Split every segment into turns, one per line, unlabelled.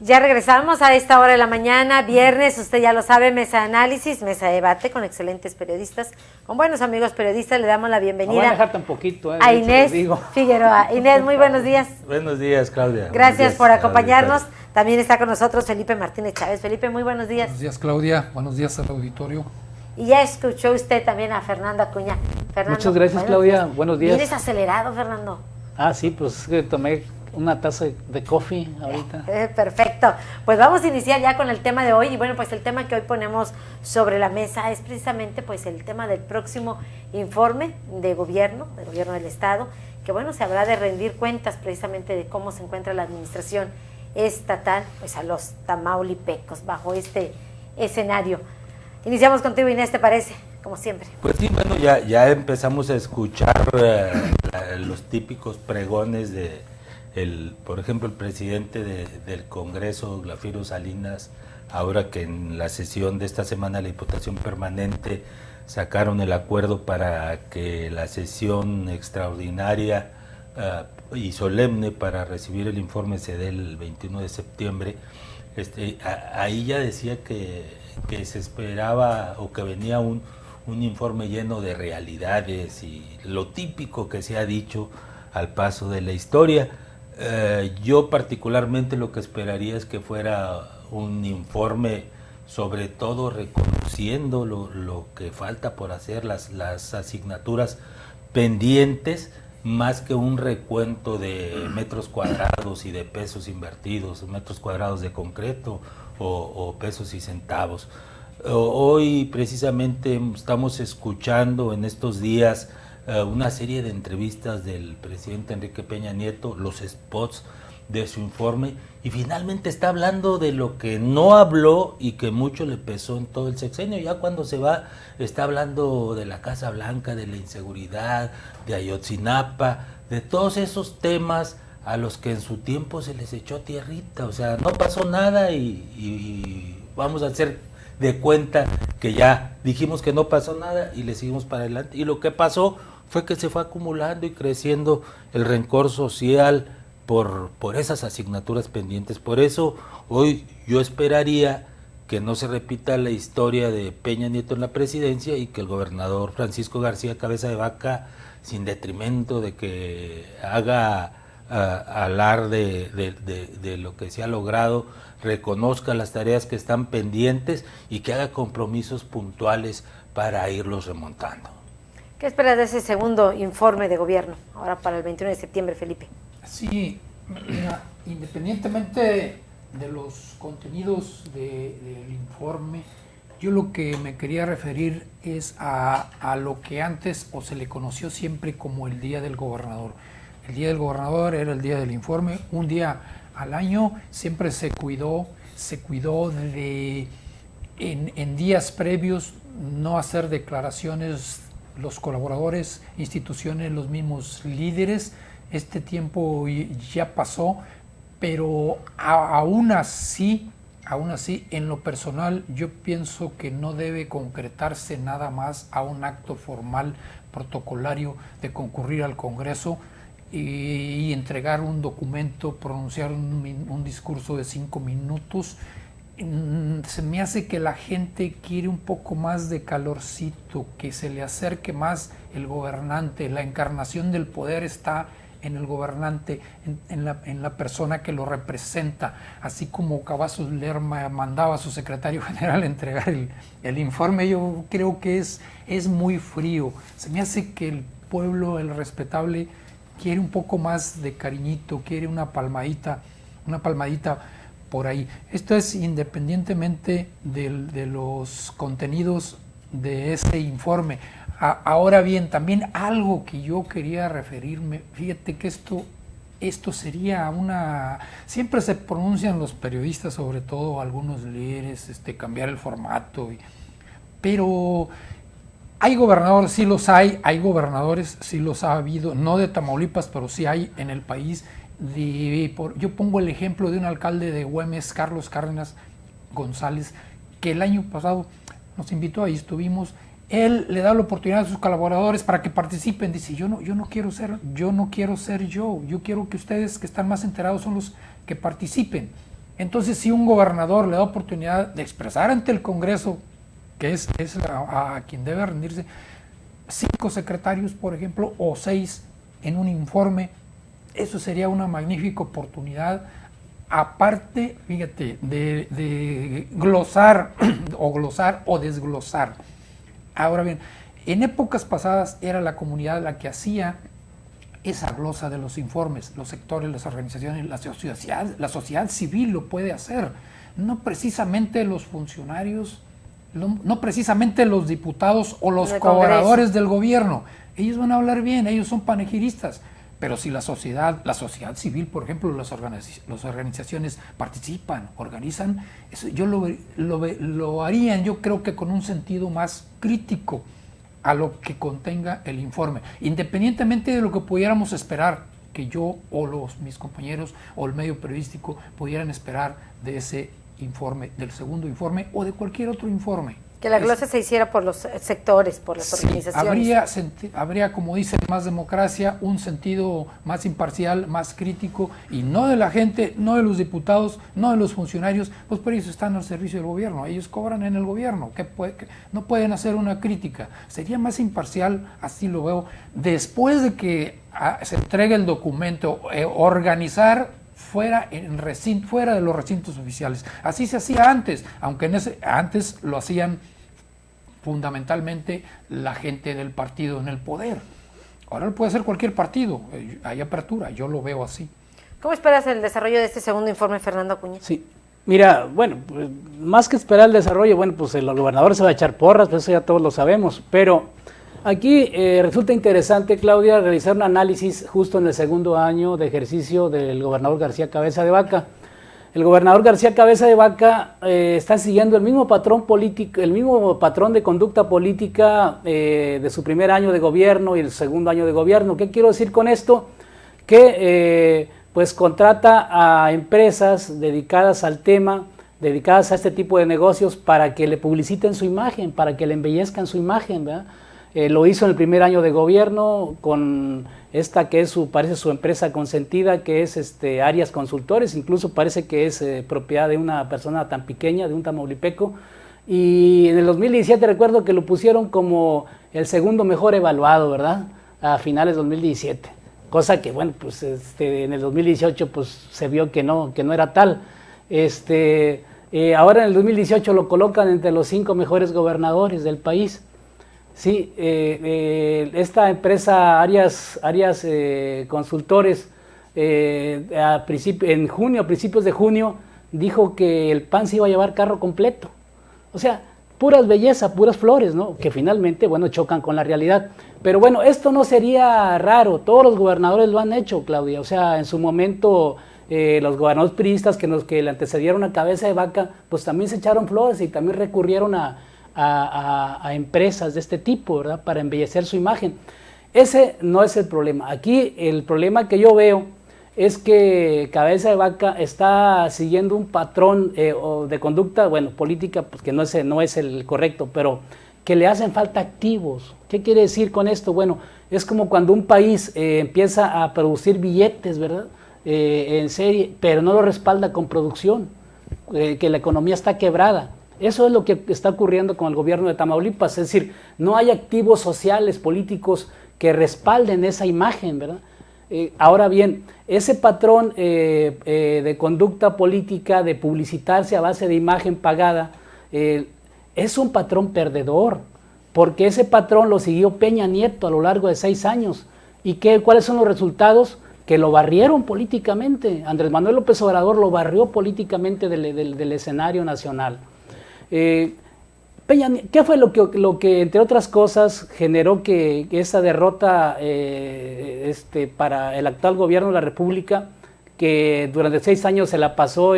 Ya regresamos a esta hora de la mañana, viernes, usted ya lo sabe, mesa de análisis, mesa de debate con excelentes periodistas, con buenos amigos periodistas. Le damos la bienvenida.
No voy a dejar tan poquito,
a Inés Figueroa. Inés, muy buenos días.
Buenos días, Claudia.
Gracias por acompañarnos. También está con nosotros Felipe Martínez Chávez. Felipe, muy buenos días.
Buenos días, Claudia. Buenos días al auditorio.
Y ya escuchó usted también a Fernando Acuña.
Fernando, muchas gracias, Claudia. Buenos días.
¿Vienes acelerado, Fernando?
Sí, pues que tomé una taza de coffee ahorita.
Perfecto. Pues vamos a iniciar ya con el tema de hoy. Y bueno, pues el tema que hoy ponemos sobre la mesa es precisamente pues el tema del próximo informe de gobierno, del gobierno del Estado, que bueno, se habrá de rendir cuentas precisamente de cómo se encuentra la administración estatal pues a los tamaulipecos bajo este escenario. Iniciamos contigo, Inés, ¿te parece? Como siempre.
Pues sí, bueno, ya empezamos a escuchar los típicos pregones de por ejemplo, el presidente del Congreso, Glafiro Salinas, ahora que en la sesión de esta semana la Diputación Permanente sacaron el acuerdo para que la sesión extraordinaria y solemne para recibir el informe se dé el 21 de septiembre, ahí ya decía que se esperaba o que venía un informe lleno de realidades y lo típico que se ha dicho al paso de la historia. Yo particularmente lo que esperaría es que fuera un informe sobre todo reconociendo lo que falta por hacer, las asignaturas pendientes, más que un recuento de metros cuadrados y de pesos invertidos, metros cuadrados de concreto o pesos y centavos. Hoy precisamente estamos escuchando en estos días una serie de entrevistas del presidente Enrique Peña Nieto, los spots de su informe, y finalmente está hablando de lo que no habló y que mucho le pesó en todo el sexenio. Ya cuando se va, está hablando de la Casa Blanca, de la inseguridad, de Ayotzinapa, de todos esos temas a los que en su tiempo se les echó tierrita. O sea, no pasó nada y vamos a hacer de cuenta que ya dijimos que no pasó nada y le seguimos para adelante. Y lo que pasó fue que se fue acumulando y creciendo el rencor social por esas asignaturas pendientes. Por eso hoy yo esperaría que no se repita la historia de Peña Nieto en la presidencia y que el gobernador Francisco García Cabeza de Vaca, sin detrimento de que haga alarde de lo que se ha logrado, reconozca las tareas que están pendientes y que haga compromisos puntuales para irlos remontando.
¿Qué esperas de ese segundo informe de gobierno, ahora para el 21 de septiembre, Felipe?
Sí, mira, independientemente de los contenidos del informe, yo lo que me quería referir es a lo que antes o se le conoció siempre como el Día del Gobernador. El Día del Gobernador era el día del informe, un día al año, siempre se cuidó de en días previos no hacer declaraciones los colaboradores, instituciones, los mismos líderes. Este tiempo ya pasó, pero aún así, en lo personal, yo pienso que no debe concretarse nada más a un acto formal, protocolario de concurrir al Congreso y entregar un documento, pronunciar un discurso de 5 minutos. Se me hace que la gente quiere un poco más de calorcito, que se le acerque más el gobernante. La encarnación del poder está en el gobernante, en la persona que lo representa, así como Cavazos Lerma mandaba a su secretario general a entregar el informe. Yo creo que es muy frío. Se me hace que el pueblo, el respetable, quiere un poco más de cariñito, quiere una palmadita por ahí. Esto es independientemente de los contenidos de este informe. Ahora bien, también algo que yo quería referirme, fíjate que esto sería siempre se pronuncian los periodistas, sobre todo algunos líderes, cambiar el formato, pero hay gobernadores, sí los hay gobernadores, sí los ha habido, no de Tamaulipas, pero sí hay en el país. Yo pongo el ejemplo de un alcalde de Güemes, Carlos Cárdenas González, que el año pasado nos invitó, ahí estuvimos. Él le da la oportunidad a sus colaboradores para que participen. Dice, yo no quiero ser yo quiero que ustedes que están más enterados son los que participen. Entonces, si un gobernador le da oportunidad de expresar ante el Congreso, que es a quien debe rendirse, 5 secretarios, por ejemplo, o 6 en un informe, eso sería una magnífica oportunidad, aparte, fíjate, de glosar o desglosar. Ahora bien, en épocas pasadas era la comunidad la que hacía esa glosa de los informes, los sectores, las organizaciones, la sociedad civil lo puede hacer, no precisamente los funcionarios, no precisamente los diputados o los colaboradores del gobierno. Ellos van a hablar bien, ellos son panegiristas, pero si la sociedad civil, por ejemplo, las organizaciones participan, organizan, eso yo lo harían, yo creo que con un sentido más crítico a lo que contenga el informe, independientemente de lo que pudiéramos esperar, que yo o mis compañeros o el medio periodístico pudieran esperar de ese informe, del segundo informe o de cualquier otro informe.
Que la glosa se hiciera por los sectores, por las organizaciones.
Habría, como dicen, más democracia, un sentido más imparcial, más crítico, y no de la gente, no de los diputados, no de los funcionarios, pues por eso están al servicio del gobierno, ellos cobran en el gobierno, que no pueden hacer una crítica. Sería más imparcial, así lo veo, después de que se entregue el documento, organizar fuera de los recintos oficiales. Así se hacía antes, aunque antes lo hacían fundamentalmente la gente del partido en el poder. Ahora lo puede hacer cualquier partido, hay apertura, yo lo veo así.
¿Cómo esperas el desarrollo de este segundo informe, Fernando Acuña?
Sí, mira, bueno, pues, más que esperar el desarrollo, bueno, pues el gobernador se va a echar porras, pues eso ya todos lo sabemos, pero aquí resulta interesante, Claudia, realizar un análisis justo en el segundo año de ejercicio del gobernador García Cabeza de Vaca. El gobernador García Cabeza de Vaca está siguiendo el mismo patrón político, el mismo patrón de conducta política de su primer año de gobierno y el segundo año de gobierno. ¿Qué quiero decir con esto? Que pues contrata a empresas dedicadas al tema, dedicadas a este tipo de negocios para que le publiciten su imagen, para que le embellezcan su imagen, ¿verdad? Lo hizo en el primer año de gobierno con esta que es parece su empresa consentida, que es Arias Consultores, incluso parece que es propiedad de una persona tan pequeña, de un tamaulipeco, y en el 2017 recuerdo que lo pusieron como el segundo mejor evaluado, ¿verdad? A finales de 2017, cosa que bueno, pues en el 2018 pues se vio que no era tal. Ahora en el 2018 lo colocan entre los 5 mejores gobernadores del país. Sí, esta empresa Arias Consultores a principios de junio dijo que el PAN se iba a llevar carro completo. O sea, puras bellezas, puras flores, ¿no? Que finalmente, bueno, chocan con la realidad. Pero bueno, esto no sería raro, todos los gobernadores lo han hecho, Claudia. O sea, en su momento los gobernadores priistas que le antecedieron a Cabeza de Vaca, pues también se echaron flores y también recurrieron a empresas de este tipo, ¿verdad? Para embellecer su imagen. Ese no es el problema. Aquí el problema que yo veo es que Cabeza de Vaca está siguiendo un patrón de conducta, bueno, política, pues que no es el correcto, pero que le hacen falta activos. ¿Qué quiere decir con esto? Bueno, es como cuando un país empieza a producir billetes, ¿verdad? En serie, pero no lo respalda con producción, que la economía está quebrada. Eso es lo que está ocurriendo con el gobierno de Tamaulipas, es decir, no hay activos sociales, políticos que respalden esa imagen, ¿verdad? Ahora bien, ese patrón de conducta política, de publicitarse a base de imagen pagada, es un patrón perdedor, porque ese patrón lo siguió Peña Nieto a lo largo de 6 años. ¿Y cuáles son los resultados? Que lo barrieron políticamente. Andrés Manuel López Obrador lo barrió políticamente del escenario nacional. ¿Qué fue lo que entre otras cosas generó que esa derrota para el actual gobierno de la República, que durante 6 años se la pasó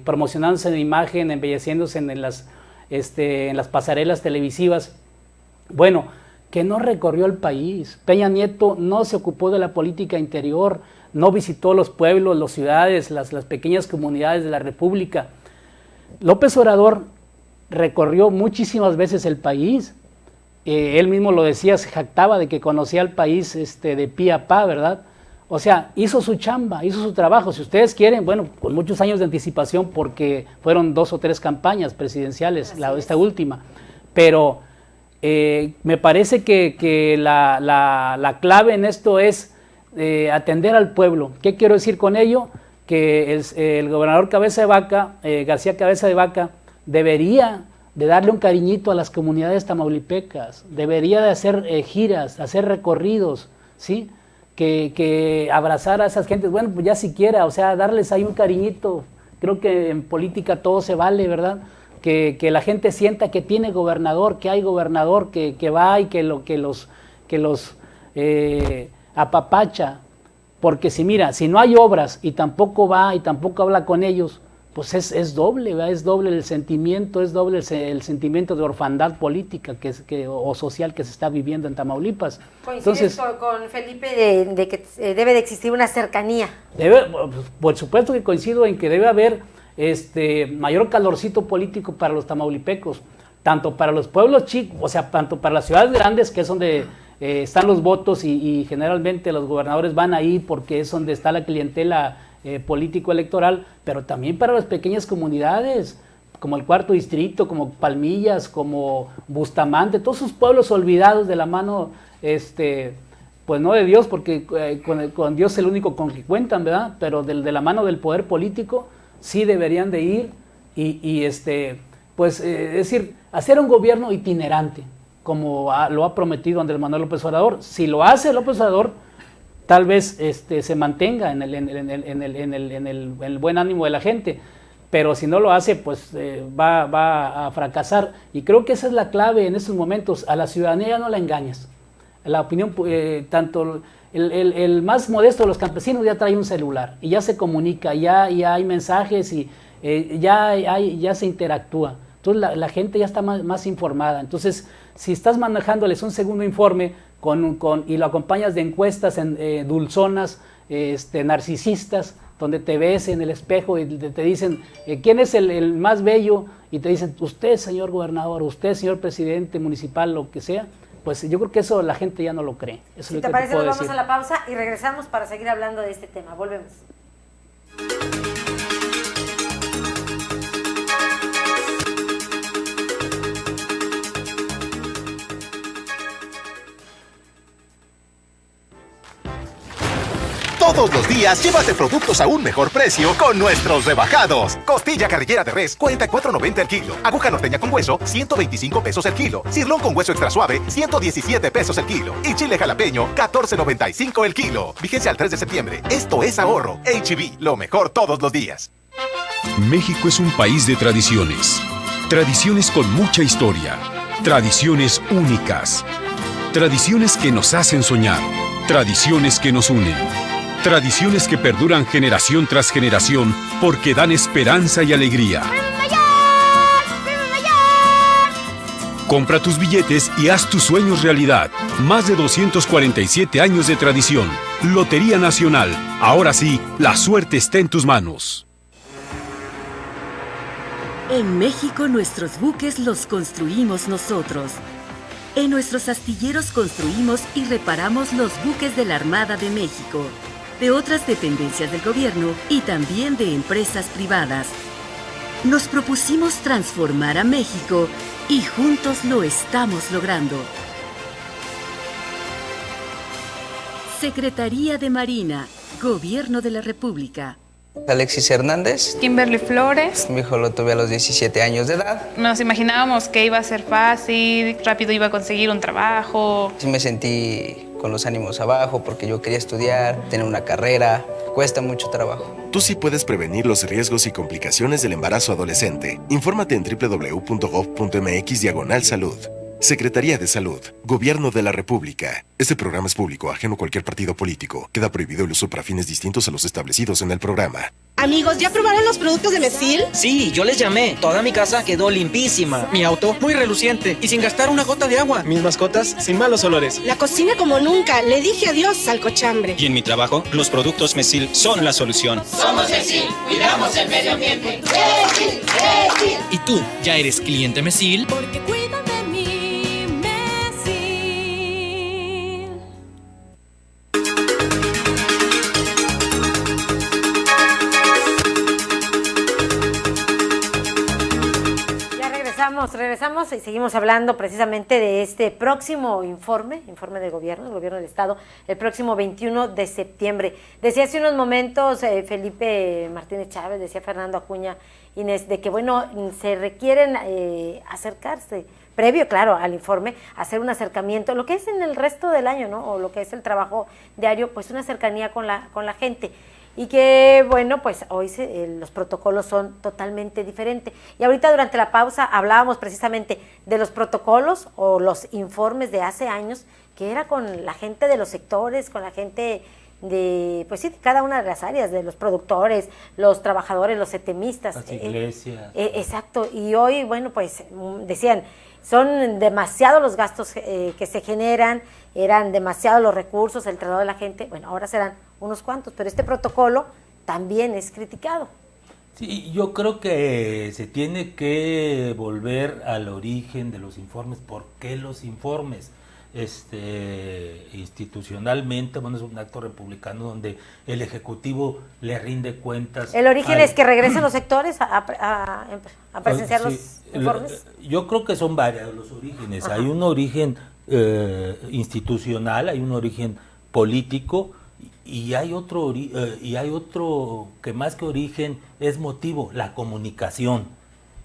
promocionándose en imagen, embelleciéndose en las pasarelas televisivas? Bueno, que no recorrió el país. Peña Nieto no se ocupó de la política interior, no visitó los pueblos, las ciudades, las pequeñas comunidades de la República. López Obrador recorrió muchísimas veces el país, él mismo lo decía, se jactaba de que conocía el país de pie a pa, ¿verdad? O sea, hizo su chamba, hizo su trabajo. Si ustedes quieren, bueno, con muchos años de anticipación, porque fueron 2 o 3 campañas presidenciales, esta última. Pero me parece que la clave en esto es atender al pueblo. ¿Qué quiero decir con ello? Que el gobernador García Cabeza de Vaca, debería de darle un cariñito a las comunidades tamaulipecas, debería de hacer giras, hacer recorridos, ¿sí? Que abrazar a esas gentes, bueno, pues ya siquiera, o sea, darles ahí un cariñito. Creo que en política todo se vale, ¿verdad? Que la gente sienta que tiene gobernador, que hay gobernador, que va y que los apapacha. Porque si no hay obras y tampoco va y tampoco habla con ellos, pues es doble, ¿verdad? Es doble el sentimiento, es doble el sentimiento de orfandad política o social que se está viviendo en Tamaulipas.
¿Coincides con Felipe de que debe de existir una cercanía?
Por supuesto que coincido en que debe haber mayor calorcito político para los tamaulipecos, tanto para los pueblos chicos, o sea, tanto para las ciudades grandes, que es donde están los votos y generalmente los gobernadores van ahí porque es donde está la clientela político-electoral, pero también para las pequeñas comunidades, como el Cuarto Distrito, como Palmillas, como Bustamante, todos esos pueblos olvidados de la mano, pues no de Dios, porque con Dios es el único con que cuentan, ¿verdad? Pero de la mano del poder político sí deberían de ir es decir, hacer un gobierno itinerante, como lo ha prometido Andrés Manuel López Obrador. Si lo hace López Obrador, tal vez se mantenga en el buen ánimo de la gente, pero si no lo hace, pues va a fracasar. Y creo que esa es la clave en estos momentos. A la ciudadanía no la engañas. La opinión, tanto el más modesto de los campesinos ya trae un celular y ya se comunica, ya hay mensajes y ya se interactúa. Entonces la gente ya está más informada. Entonces, si estás manejándoles un segundo informe y lo acompañas de encuestas dulzonas, narcisistas, donde te ves en el espejo y te dicen quién es el más bello, y te dicen usted, señor gobernador, usted, señor presidente municipal, lo que sea, pues yo creo que eso la gente ya no lo cree. Eso
si te parece, nos vamos a la pausa y regresamos para seguir hablando de este tema. Volvemos.
Todos los días llévate productos a un mejor precio con nuestros rebajados. Costilla carrillera de res, 44.90 el kilo. Aguja norteña con hueso, 125 pesos el kilo. Cirlón con hueso extra suave, 117 pesos el kilo. Y chile jalapeño, 14.95 el kilo. Vigencia al 3 de septiembre. Esto es ahorro. H-E-B, lo mejor todos los días.
México es un país de tradiciones. Tradiciones con mucha historia. Tradiciones únicas. Tradiciones que nos hacen soñar. Tradiciones que nos unen. Tradiciones que perduran generación tras generación porque dan esperanza y alegría. Compra tus billetes y haz tus sueños realidad. Más de 247 años de tradición. Lotería Nacional. Ahora sí, la suerte está en tus manos.
En México nuestros buques los construimos nosotros. En nuestros astilleros construimos y reparamos los buques de la Armada de México, de otras dependencias del gobierno y también de empresas privadas. Nos propusimos transformar a México y juntos lo estamos logrando. Secretaría de Marina, Gobierno de la República.
Alexis Hernández.
Kimberly Flores.
Mi hijo lo tuve a los 17 años de edad.
Nos imaginábamos que iba a ser fácil, rápido iba a conseguir un trabajo.
Sí me sentí con los ánimos abajo porque yo quería estudiar, tener una carrera. Cuesta mucho trabajo.
Tú sí puedes prevenir los riesgos y complicaciones del embarazo adolescente. Infórmate en www.gov.mx/salud. Secretaría de Salud, Gobierno de la República. Este programa es público, ajeno a cualquier partido político. Queda prohibido el uso para fines distintos a los establecidos en el programa.
Amigos, ¿ya probaron los productos de Mesil?
Sí, yo les llamé. Toda mi casa quedó limpísima. Mi auto muy reluciente y sin gastar una gota de agua. Mis mascotas sin malos olores.
La cocina como nunca. Le dije adiós al cochambre.
Y en mi trabajo, los productos Mesil son la solución.
Somos Mesil, cuidamos el medio ambiente.
Mesil, Mesil.
¿Y tú ya eres cliente Mesil?
Porque cuidan de mí.
Regresamos y seguimos hablando precisamente de este próximo informe del gobierno del Estado, el próximo 21 de septiembre. Decía hace unos momentos Felipe Martínez Chávez, decía Fernando Acuña, Inés, de que bueno, se requieren acercarse, previo, claro, al informe, hacer un acercamiento, lo que es en el resto del año, ¿no? O lo que es el trabajo diario, pues una cercanía con la gente. Y que, bueno, pues hoy los protocolos son totalmente diferentes. Y ahorita durante la pausa hablábamos precisamente de los protocolos o los informes de hace años, que era con la gente de los sectores, con la gente de, pues sí, de cada una de las áreas, de los productores, los trabajadores, los setemistas.
Las iglesias.
Exacto. Y hoy, bueno, pues decían, son demasiados los gastos que se generan, eran demasiados los recursos, el traslado de la gente, bueno, ahora serán unos cuantos, pero este protocolo también es criticado.
Sí, yo creo que se tiene que volver al origen de los informes. ¿Por qué los informes? Institucionalmente, bueno, es un acto republicano donde el Ejecutivo le rinde cuentas.
¿El origen es que regresen los sectores a presenciar los informes?
Yo creo que son varios los orígenes. Ajá. Hay un origen institucional, hay un origen político y hay otro que más que origen es motivo, la comunicación.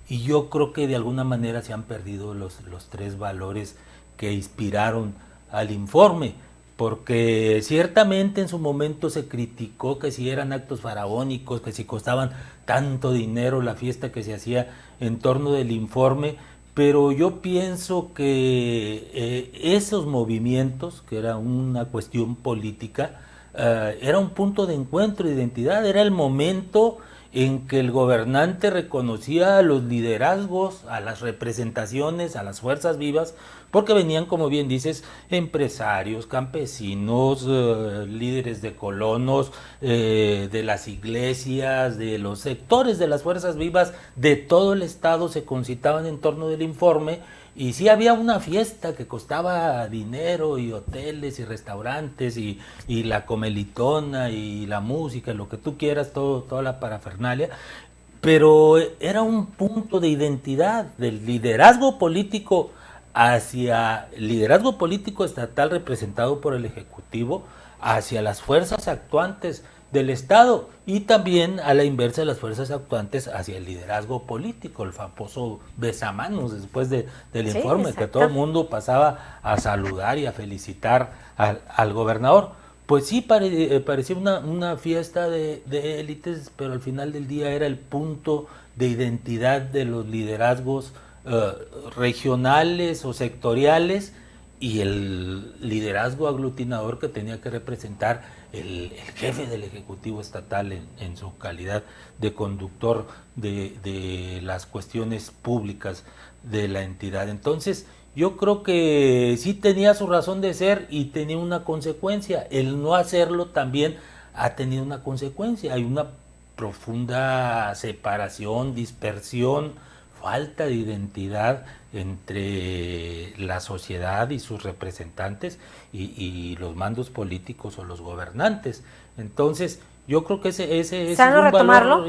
Y yo creo que de alguna manera se han perdido los tres valores que inspiraron al informe, porque ciertamente en su momento se criticó que si eran actos faraónicos, que si costaban tanto dinero la fiesta que se hacía en torno del informe, pero yo pienso que esos movimientos, que era una cuestión política, era un punto de encuentro de identidad, era el momento en que el gobernante reconocía a los liderazgos, a las representaciones, a las fuerzas vivas, porque venían, como bien dices, empresarios, campesinos, líderes de colonos, de las iglesias, de los sectores de las fuerzas vivas de todo el estado se concitaban en torno del informe. Y sí había una fiesta que costaba dinero y hoteles y restaurantes y la comelitona y la música, lo que tú quieras, toda la parafernalia, pero era un punto de identidad del liderazgo político hacia el liderazgo político estatal representado por el Ejecutivo hacia las fuerzas actuantes del Estado y también a la inversa de las fuerzas actuantes hacia el liderazgo político, el famoso besamanos después del informe, exacto, que todo el mundo pasaba a saludar y a felicitar al gobernador. Pues sí, parecía una fiesta de élites, pero al final del día era el punto de identidad de los liderazgos regionales o sectoriales y el liderazgo aglutinador que tenía que representar el jefe del Ejecutivo Estatal en su calidad de conductor de las cuestiones públicas de la entidad. Entonces, yo creo que sí tenía su razón de ser y tenía una consecuencia. El no hacerlo también ha tenido una consecuencia. Hay una profunda separación, dispersión, falta de identidad entre la sociedad y sus representantes y los mandos políticos o los gobernantes. Entonces, yo creo que ese es un valor,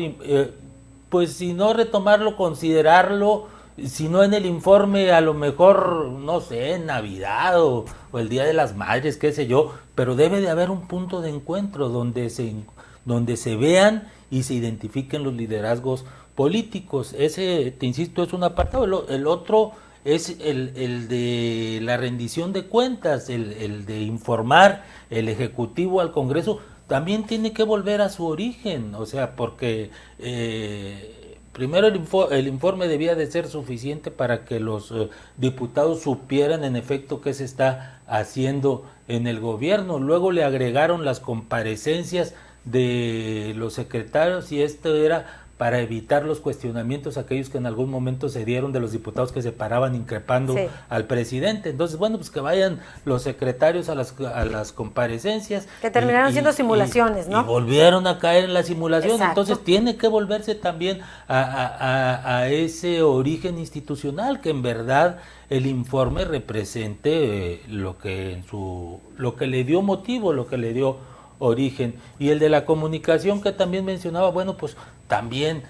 pues si no retomarlo, considerarlo, si no en el informe, a lo mejor, no sé, en Navidad o el Día de las Madres, qué sé yo, pero debe de haber un punto de encuentro donde se vean y se identifiquen los liderazgos políticos. Ese, te insisto, es un apartado. El otro es el de la rendición de cuentas, el de informar el Ejecutivo al Congreso, también tiene que volver a su origen, o sea, porque primero el informe debía de ser suficiente para que los diputados supieran en efecto qué se está haciendo en el gobierno. Luego le agregaron las comparecencias de los secretarios y esto era para evitar los cuestionamientos aquellos que en algún momento se dieron de los diputados que se paraban increpando al presidente. Entonces, bueno, pues que vayan los secretarios a las comparecencias.
Que terminaron siendo simulaciones, ¿no?
Y volvieron a caer en la simulación.
Exacto.
Entonces, tiene que volverse también a ese origen institucional, que en verdad el informe represente lo que le dio motivo, lo que le dio origen. Y el de la comunicación que también mencionaba, bueno, pues también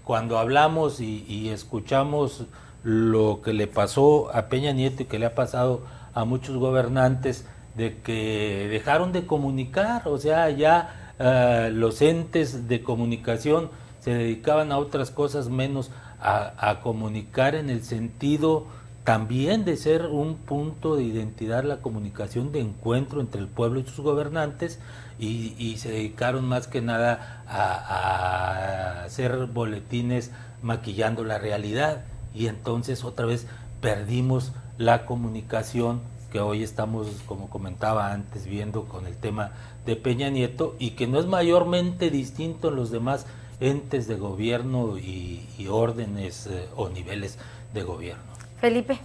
cuando hablamos y escuchamos lo que le pasó a Peña Nieto y que le ha pasado a muchos gobernantes, de que dejaron de comunicar, o sea, ya los entes de comunicación se dedicaban a otras cosas menos a comunicar, en el sentido también de ser un punto de identidad, la comunicación de encuentro entre el pueblo y sus gobernantes, y se dedicaron más que nada a hacer boletines maquillando la realidad, y entonces otra vez perdimos la comunicación que hoy estamos, como comentaba antes, viendo con el tema de Peña Nieto, y que no es mayormente distinto en los demás entes de gobierno y órdenes o niveles de gobierno.
Felipe.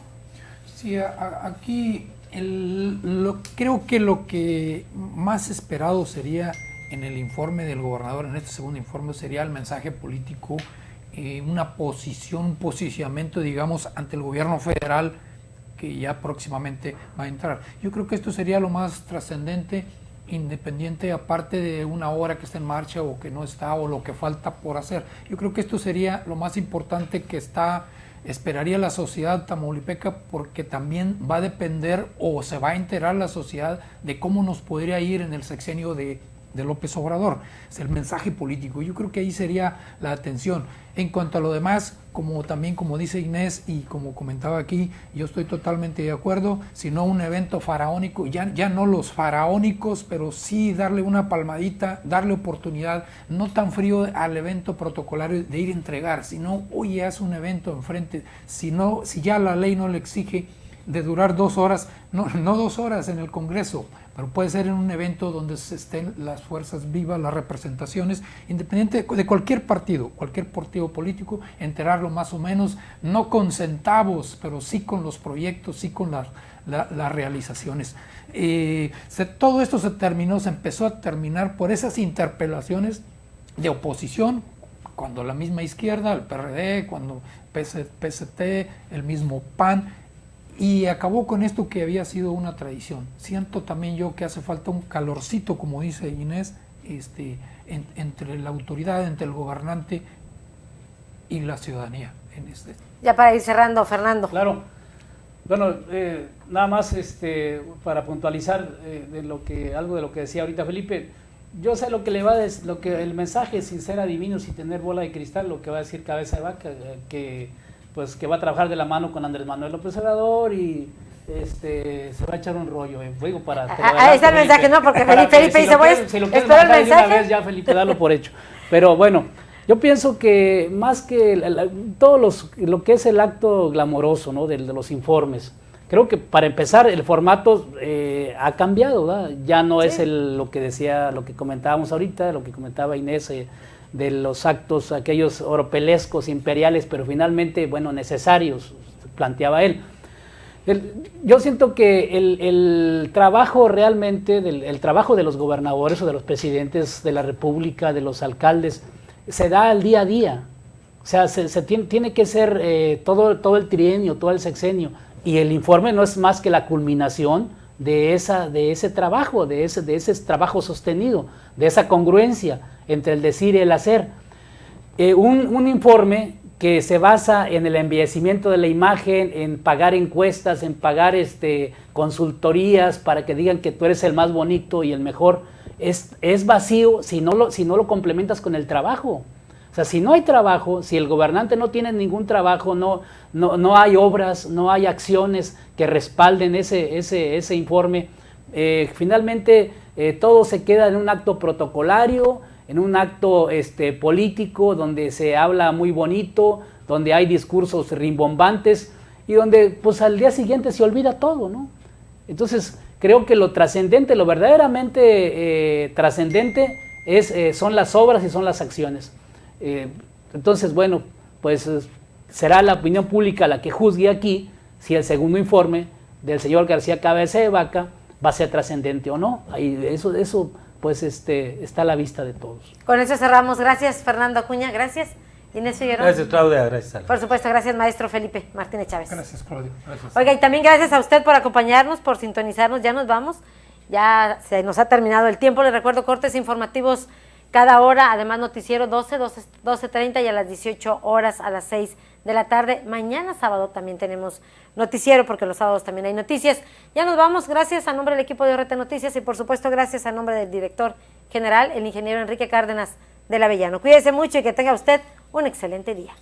Sí, aquí creo que lo que más esperado sería en el informe del gobernador, en este segundo informe, sería el mensaje político, una posición, un posicionamiento, digamos, ante el gobierno federal, que ya próximamente va a entrar. Yo creo que esto sería lo más trascendente, independiente, aparte de una obra que está en marcha o que no está, o lo que falta por hacer. Yo creo que esto sería lo más importante que esperaría la sociedad tamaulipeca, porque también va a depender, o se va a enterar la sociedad, de cómo nos podría ir en el sexenio de López Obrador. Es el mensaje político. Yo creo que ahí sería la atención. En cuanto a lo demás, como dice Inés y como comentaba aquí, yo estoy totalmente de acuerdo, sino un evento faraónico, ya no los faraónicos, pero sí darle una palmadita, darle oportunidad, no tan frío al evento protocolario de ir a entregar, sino, oye, haz un evento enfrente, si ya la ley no le exige de durar 2 horas, no 2 horas en el Congreso, pero puede ser en un evento donde estén las fuerzas vivas, las representaciones, independiente de cualquier partido político, enterarlo más o menos, no con centavos, pero sí con los proyectos, sí con las realizaciones. Todo esto se empezó a terminar por esas interpelaciones de oposición, cuando la misma izquierda, el PRD, cuando PST, el mismo PAN, y acabó con esto que había sido una tradición. Siento también yo que hace falta un calorcito, como dice Inés, entre la autoridad, entre el gobernante y la ciudadanía.
Ya para ir cerrando, Fernando.
Claro. Bueno, nada más para puntualizar algo de lo que decía ahorita Felipe. Yo sé lo que el mensaje, sin ser adivino, sin tener bola de cristal, lo que va a decir Cabeza de Vaca, que va a trabajar de la mano con Andrés Manuel López Obrador y se va a echar un rollo.
Ahí está el mensaje, ¿no? Porque Felipe dice,
si lo quieres manejar de una vez, ya Felipe, dalo por hecho. Pero bueno, yo pienso que más que lo que es el acto glamoroso, ¿no? de los informes, creo que para empezar el formato ha cambiado, ¿verdad? Ya no es lo que comentábamos ahorita, lo que comentaba Inés, de los actos aquellos oropelescos, imperiales, pero finalmente, necesarios, planteaba él. Yo siento que el trabajo realmente, el trabajo de los gobernadores o de los presidentes de la República, de los alcaldes, se da al día a día. O sea, tiene que ser todo el trienio, todo el sexenio, y el informe no es más que la culminación de ese trabajo, de ese trabajo sostenido, de esa congruencia entre el decir y el hacer. Un informe que se basa en el embellecimiento de la imagen, en pagar encuestas, en pagar consultorías para que digan que tú eres el más bonito y el mejor, es vacío si no lo complementas con el trabajo. O sea, si no hay trabajo, si el gobernante no tiene ningún trabajo, no hay obras, no hay acciones que respalden ese informe, finalmente todo se queda en un acto protocolario, en un acto político donde se habla muy bonito, donde hay discursos rimbombantes y donde pues al día siguiente se olvida todo, ¿no? Entonces creo que lo trascendente, lo verdaderamente trascendente son las obras y son las acciones. Entonces, bueno, pues será la opinión pública la que juzgue aquí si el segundo informe del señor García Cabeza de Vaca va a ser trascendente o no. Ahí, eso pues está a la vista de todos.
Con eso cerramos. Gracias, Fernando Acuña. Gracias, Inés Figueroa.
Gracias, Claudia. Gracias, Alba.
Por supuesto, gracias, maestro Felipe Martínez Chávez.
Gracias, Claudia. Gracias.
Oiga, y también gracias a usted por acompañarnos, por sintonizarnos. Ya nos vamos. Ya se nos ha terminado el tiempo. Les recuerdo cortes informativos cada hora, además noticiero 12:30 y a las 18 horas a las 6 de la tarde. Mañana sábado también tenemos noticiero, porque los sábados también hay noticias. Ya nos vamos, gracias a nombre del equipo de RT Noticias y por supuesto gracias a nombre del director general, el ingeniero Enrique Cárdenas del Avellano. Cuídese mucho y que tenga usted un excelente día.